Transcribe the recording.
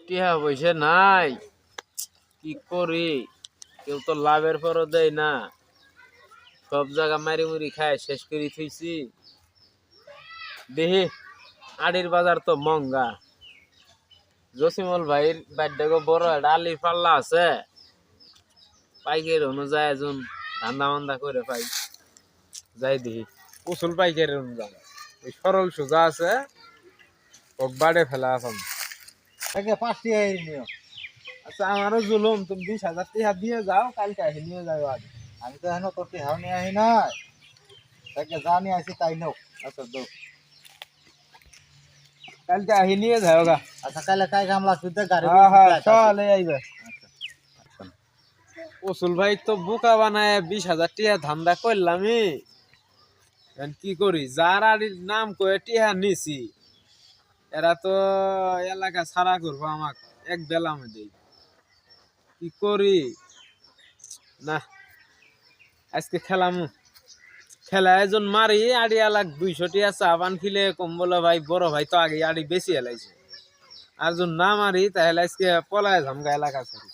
টিহা পয়সা নাই, কি করি? কেউ তো লাভের পরও দেয় না, সব জায়গা মারি মুড়ি খায় শেষ করে থইছি। দেখি আড়ির বাজার তো মঙ্গা। জসিমল ভাইয়ের বাড়িটাকে বড় একটা আলির পাল্লা আছে, পাইকের অনুযায়ী একজন ধান্দা মান্দা করে পাই, যাই দেখি উসুল পাইকের অনুযায়ী ওই সরল সোজা আছে, ওক বাড়ে ফেলা এখন। পাঁচটি নিও। আচ্ছা আমারও জুলুম, তুমি 20,000 টাকা দিয়ে যাও, কালকে এসে নিয়ে যাও। আজ আমি তো এখন তোর টিহাও নিয়ে আহি নাই, তাকে যা নিয়ে আসি তাই নাও। আচ্ছা দো, কালকে এসে নিয়ে যাও গা। আচ্ছা কালে কাই কাম লাগছে গাড়ি হ্যাঁ হ্যাঁ চলে আইবে। উসুল ভাই তো বোকা বানায় 20,000 টাকা ধান্দা করলামই, এখন কি করি? যার আড়ির নাম কয়ে টিহা নিছি, এরা তো এলাকা ছাড়া করবো আমাক এক বেলা মধ্যে। কি করি? না আজকে খেলামু, খেলা একজন মারি আড়ি আলাক 200 টিয়া চা পান খিলে কম বলে ভাই বড় ভাই তো আগে আড়ি বেশি এলাইছে, আর জন না মারি তাহলে আজকে পলায় ঝামগা এলাকা ছাড়ি।